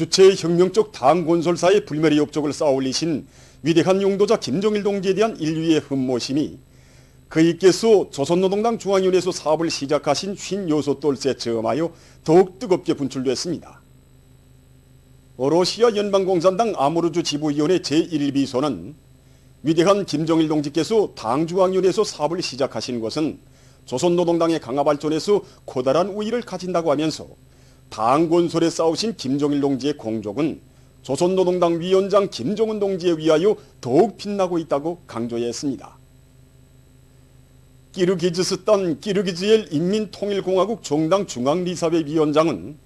주체의 혁명적 당 건설사의 불멸의 업적을 쌓아올리신 위대한 용도자 김정일 동지에 대한 인류의 흠모심이 그이께서 조선노동당 중앙위원회에서 사업을 시작하신 56돌째 즈음하여 더욱 뜨겁게 분출됐습니다. 러시아 연방공산당 아모르주 지부위원회 제1비서는 위대한 김정일 동지께서 당 중앙위원회에서 사업을 시작하신 것은 조선노동당의 강화 발전에서 커다란 우위를 가진다고 하면서 당 건설에 싸우신 김정일 동지의 공적은 조선노동당 위원장 김정은 동지에 의하여 더욱 빛나고 있다고 강조했습니다. 키르기즈스탄 키르기즈엘 인민통일공화국 정당 중앙리사회 위원장은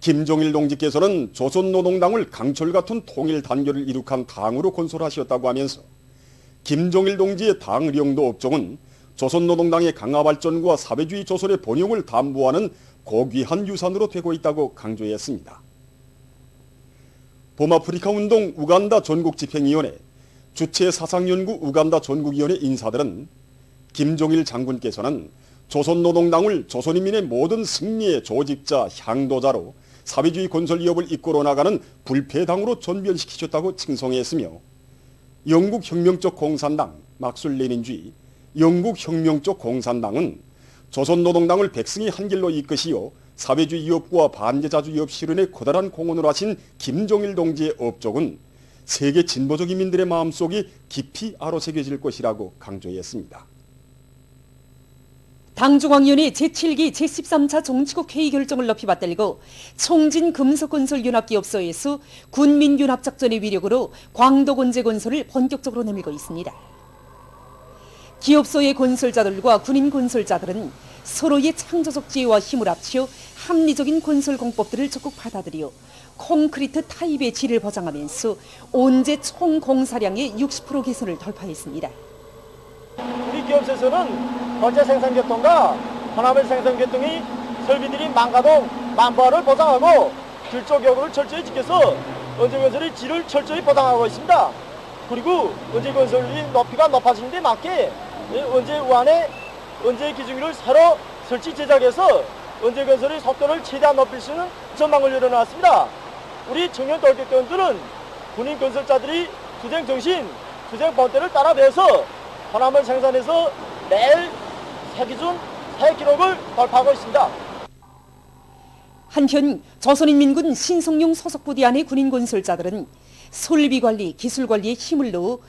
김정일 동지께서는 조선노동당을 강철 같은 통일 단결을 이룩한 당으로 건설하셨다고 하면서 김정일 동지의 당령도 업종은 조선노동당의 강화 발전과 사회주의 조선의 번영을 담보하는 고귀한 유산으로 되고 있다고 강조했습니다. 범아프리카 운동 우간다 전국집행위원회, 주체 사상연구 우간다 전국위원회 인사들은 김정일 장군께서는 조선노동당을 조선인민의 모든 승리의 조직자, 향도자로 사회주의 건설 위협을 이끌어 나가는 불패당으로 전변시키셨다고 칭송했으며 영국 혁명적 공산당, 막술 레닌주의, 영국 혁명적 공산당은 조선노동당을 백성의 한길로 이끄시어 사회주의 위협과 반제자주 위협 실현에 커다란 공헌을 하신 김정일 동지의 업적은 세계 진보적 인민들의 마음속에 깊이 아로새겨질 것이라고 강조했습니다. 당중앙위원회 제7기 제13차 정치국 회의 결정을 높이 받들고 총진 금속건설연합기업소에서 군민연합작전의 위력으로 광도건재건설을 본격적으로 내밀고 있습니다. 기업소의 건설자들과 군인 건설자들은 서로의 창조적 지혜와 힘을 합쳐 합리적인 건설 공법들을 적극 받아들여 콘크리트 타입의 질을 보장하면서 온재 총 공사량의 60% 개선을 돌파했습니다. 우리 기업소에서는 전체 생산계통과 하나별 생산계통이 설비들이 망가동, 만부하를 보장하고 질적 여부를 철저히 지켜서 언제건설의 질을 철저히 보장하고 있습니다. 그리고 언제건설의 높이가 높아지는 데 맞게 언제 우한에 언제 기준기를 새로 설치 제작해서 언제건설의 속도를 최대한 높일 수 있는 전망을 열어놨습니다. 우리 청년 돌격대원들은 군인 건설자들이 투쟁 정신, 투쟁 본때를 따라 배워서 혼합을 생산해서 매일 새 기준, 새 기록을 돌파하고 있습니다. 한편 조선인민군 신성용 소속 부대 안의 군인 건설자들은 설비관리, 기술관리에 힘을 넣어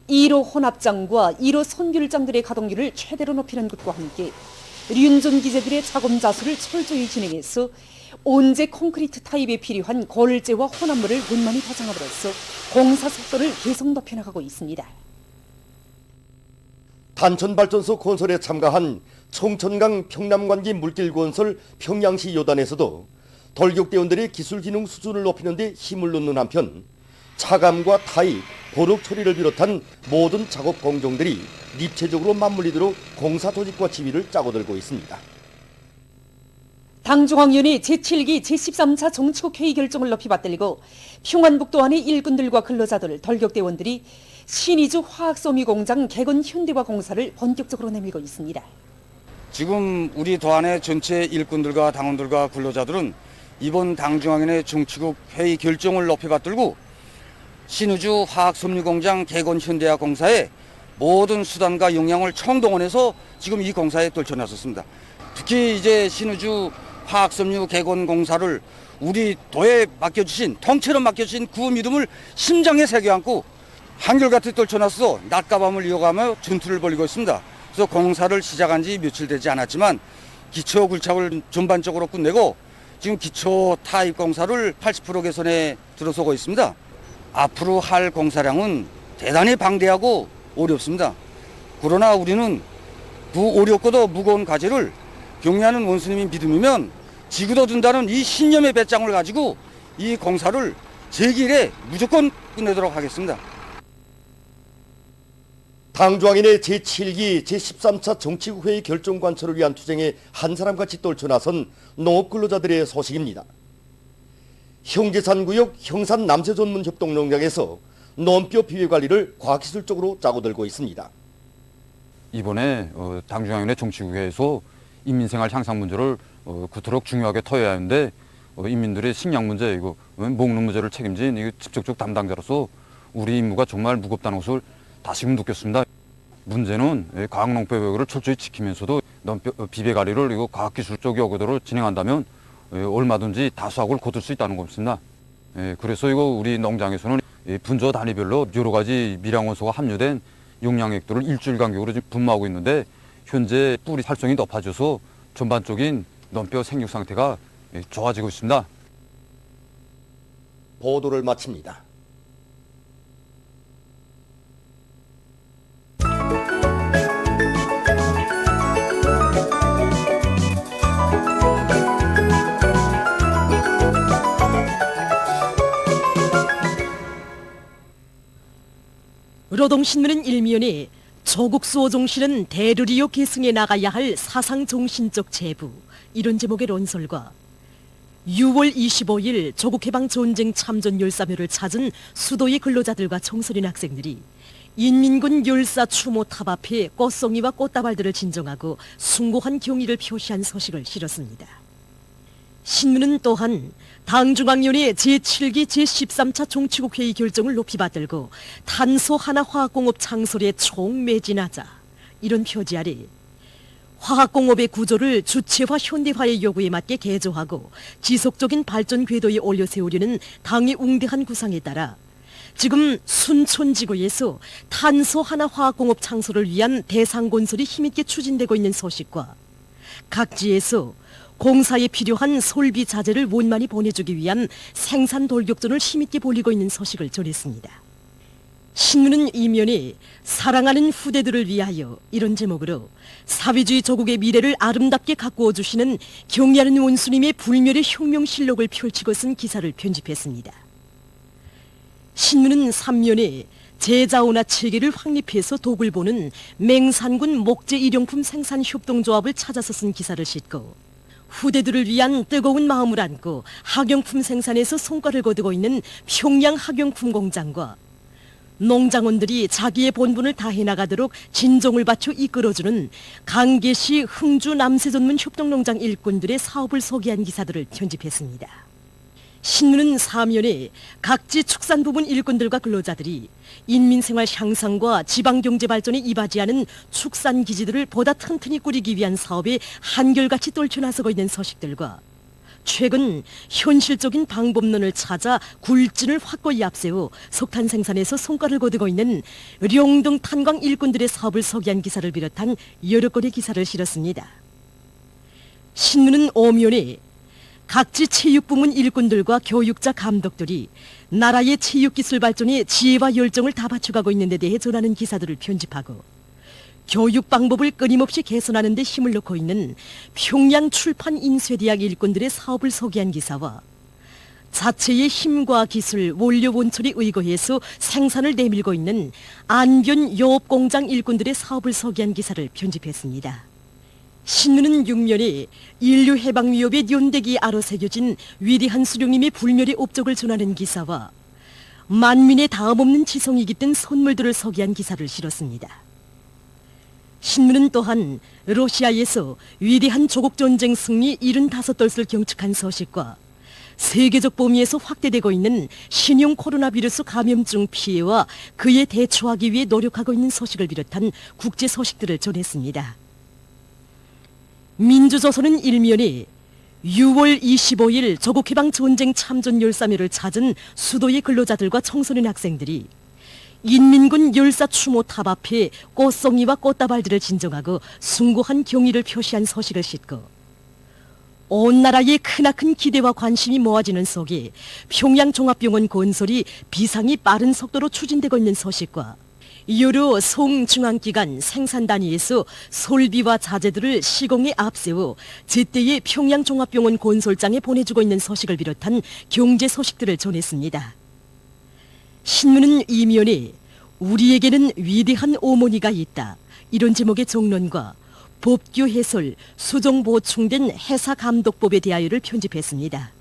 1호 혼합장과 1호 선귤장들의 가동률을 최대로 높이는 것과 함께 륜전 기재들의 작업 자수를 철저히 진행해서 온재 콘크리트 타입에 필요한 골재와 혼합물을 원만히 보장함으로써 공사 속도를 계속 높여나가고 있습니다. 단천발전소 건설에 참가한 청천강 평남관기 물길건설 평양시 요단에서도 돌격대원들의 기술기능 수준을 높이는 데 힘을 넣는 한편 차감과 타입, 보록 처리를 비롯한 모든 작업 공정들이 입체적으로 맞물리도록 공사 조직과 지휘를 짜고 들고 있습니다. 당중앙위원회 제7기 제13차 정치국 회의 결정을 높이 받들고 평안북도 안의 일꾼들과 근로자들, 돌격대원들이 신의주 화학섬유공장 개건 현대화 공사를 본격적으로 내밀고 있습니다. 지금 우리 도안의 전체 일꾼들과 당원들과 근로자들은 이번 당중앙위원회 정치국 회의 결정을 높이 받들고 신의주 화학섬유공장 개건 현대화 공사에 모든 수단과 역량을 총동원해서 지금 이 공사에 떨쳐나섰습니다. 특히 이제 신의주 화학섬유 개건 공사를 우리 도에 맡겨주신, 통째로 맡겨주신 그 믿음을 심장에 새겨안고 한결같이 떨쳐나서 낮과 밤을 이어가며 전투를 벌이고 있습니다. 그래서 공사를 시작한 지 며칠 되지 않았지만 기초 굴착을 전반적으로 끝내고 지금 기초 타입 공사를 80% 개선에 들어서고 있습니다. 앞으로 할 공사량은 대단히 방대하고 어렵습니다. 그러나 우리는 그 어렵고도 무거운 과제를 경리하는 원수님의 믿음이면 지구도 든다는 이 신념의 배짱을 가지고 이 공사를 제 길에 무조건 끝내도록 하겠습니다. 당중앙위원회 제7기 제13차 정치국회의 결정 관철을 위한 투쟁에 한 사람같이 떨쳐나선 농업근로자들의 소식입니다. 형제산구역 형산 남세전문협동농장에서 논뼈 비회 관리를 과학기술적으로 짜고 들고 있습니다. 이번에 당중앙위원회 정치국회에서 인민생활 향상 문제를 그토록 중요하게 터여야 하는데 인민들의 식량 문제, 이거 먹는 문제를 책임진 이 직접적 담당자로서 우리 임무가 정말 무겁다는 것을 다시금 느꼈습니다. 문제는 과학농법을 철저히 지키면서도 비배가리를 이거 과학기술적 요구대로 진행한다면 얼마든지 다수학을 거둘 수 있다는 겁니다. 그래서 이거 우리 농장에서는 분조 단위별로 여러 가지 미량원소가 함유된 용량액들을 일주일 간격으로 지금 분마하고 있는데 현재 뿌리 활성이 높아져서 전반적인 논뼈 생육 상태가 좋아지고 있습니다. 보도를 마칩니다. 노동신문은 일면에 조국 수호종실은 대르리오 계승에 나가야 할 사상정신적 제부, 이런 제목의 논설과 6월 25일 조국해방전쟁 참전 열사묘를 찾은 수도의 근로자들과 청소년 학생들이 인민군 열사 추모 탑 앞에 꽃송이와 꽃다발들을 진정하고 숭고한 경의를 표시한 서식을 실었습니다. 신문은 또한 당중앙위원회 제7기 제13차 정치국회의 결정을 높이 받들고 탄소 하나 화학공업 창설에 총매진하자, 이런 표지 아래 화학공업의 구조를 주체화 현대화의 요구에 맞게 개조하고 지속적인 발전 궤도에 올려 세우려는 당의 웅대한 구상에 따라 지금 순촌지구에서 탄소 하나 화학공업 창설을 위한 대상 건설이 힘있게 추진되고 있는 소식과 각지에서 공사에 필요한 설비 자재를 원만히 보내주기 위한 생산 돌격전을 힘있게 벌이고 있는 소식을 전했습니다. 신문은 이면에 사랑하는 후대들을 위하여, 이런 제목으로 사회주의 조국의 미래를 아름답게 가꾸어 주시는 경리하는 원수님의 불멸의 혁명실록을 펼치고 쓴 기사를 편집했습니다. 신문은 3면에 제자원화 체계를 확립해서 독을 보는 맹산군 목재일용품 생산협동조합을 찾아서 쓴 기사를 싣고 후대들을 위한 뜨거운 마음을 안고 학용품 생산에서 성과를 거두고 있는 평양 학용품 공장과 농장원들이 자기의 본분을 다해 나가도록 진정을 바쳐 이끌어주는 강계시 흥주 남세전문 협동농장 일꾼들의 사업을 소개한 기사들을 편집했습니다. 신문은 사면에 각지 축산부문 일꾼들과 근로자들이 인민생활 향상과 지방경제 발전에 이바지하는 축산기지들을 보다 튼튼히 꾸리기 위한 사업에 한결같이 떨쳐나서고 있는 소식들과 최근 현실적인 방법론을 찾아 굴진을 확고히 앞세워 석탄 생산에서 성과를 거두고 있는 령동 탄광 일꾼들의 사업을 소개한 기사를 비롯한 여러 건의 기사를 실었습니다. 신문은 오면에 각지 체육부문 일꾼들과 교육자 감독들이 나라의 체육기술 발전에 지혜와 열정을 다 바쳐가고 있는 데 대해 전하는 기사들을 편집하고 교육 방법을 끊임없이 개선하는 데 힘을 놓고 있는 평양 출판 인쇄대학 일꾼들의 사업을 소개한 기사와 자체의 힘과 기술, 원료 원천에 의거해서 생산을 내밀고 있는 안변 요업공장 일꾼들의 사업을 소개한 기사를 편집했습니다. 신문은 6면에 인류 해방 위협의 연대기에 아로새겨진 위대한 수령님의 불멸의 업적을 전하는 기사와 만민의 다음없는 지성이 깃든 선물들을 소개한 기사를 실었습니다. 신문은 또한 러시아에서 위대한 조국전쟁 승리 75돌을 경축한 소식과 세계적 범위에서 확대되고 있는 신형 코로나 비루스 감염증 피해와 그에 대처하기 위해 노력하고 있는 소식을 비롯한 국제 소식들을 전했습니다. 민주조선은 일면에 6월 25일 조국해방 전쟁 참전 열사묘를 찾은 수도의 근로자들과 청소년 학생들이 인민군 열사 추모 탑 앞에 꽃송이와 꽃다발들을 진정하고 숭고한 경의를 표시한 소식을 싣고 온 나라의 크나큰 기대와 관심이 모아지는 속에 평양 종합병원 건설이 비상이 빠른 속도로 추진되고 있는 소식과 여러 송중앙기관 생산 단위에서 설비와 자재들을 시공에 앞세워 제때의 평양 종합병원 건설장에 보내주고 있는 소식을 비롯한 경제 소식들을 전했습니다. 신문은 이면에 우리에게는 위대한 어머니가 있다, 이런 제목의 정론과 법규 해설, 수정 보충된 해사감독법에 대하여를 편집했습니다.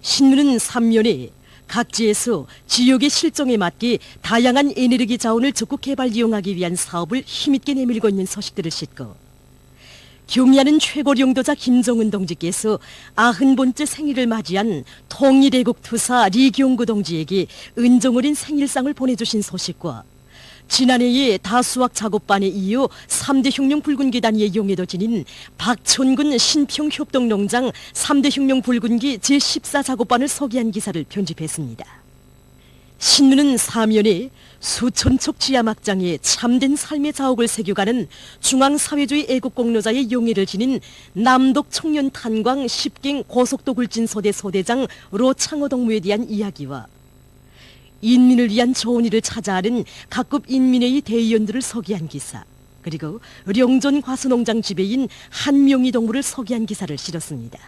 신문은 3면에 각지에서 지역의 실정에 맞게 다양한 에너지 자원을 적극 개발 이용하기 위한 사업을 힘있게 내밀고 있는 소식들을 싣고 경의하는 최고領導자 김정은 동지께서 90번째 생일을 맞이한 통일애국 투사 리경구 동지에게 은정 어린 생일상을 보내주신 소식과 지난해에 다수학 작업반에 이어 3대 혁명 붉은기 단위의 용예도 지닌 박촌군 신평협동농장 3대 혁명 붉은기 제14 작업반을 소개한 기사를 편집했습니다. 신문은 사면에 수천척 지하막장에 참된 삶의 자옥을 새겨가는 중앙사회주의 애국공로자의 용예를 지닌 남독 청년 탄광 10갱 고속도 굴진소대 소대장 로창호 동무에 대한 이야기와 인민을 위한 좋은 일을 찾아하는 각급 인민회의 대의원들을 소개한 기사, 그리고 령전 과수농장 지배인 한명희 동무를 소개한 기사를 실었습니다.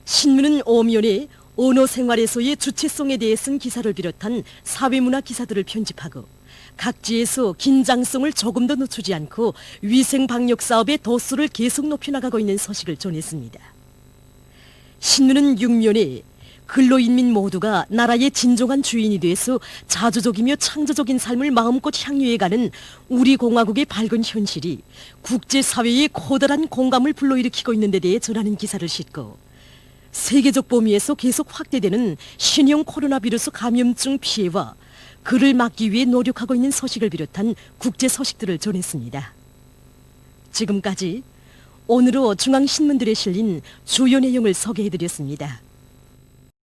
신문은 오면에 언어생활에서의 주체성에 대해 쓴 기사를 비롯한 사회문화 기사들을 편집하고 각지에서 긴장성을 조금도 늦추지 않고 위생방역사업의 도수를 계속 높여나가고 있는 소식을 전했습니다. 신문은 6면에 근로인민 모두가 나라의 진정한 주인이 돼서 자주적이며 창조적인 삶을 마음껏 향유해가는 우리 공화국의 밝은 현실이 국제사회에 커다란 공감을 불러일으키고 있는 데 대해 전하는 기사를 싣고 세계적 범위에서 계속 확대되는 신형 코로나 바이러스 감염증 피해와 그를 막기 위해 노력하고 있는 소식을 비롯한 국제 소식들을 전했습니다. 지금까지 오늘로 중앙신문들에 실린 주요 내용을 소개해드렸습니다.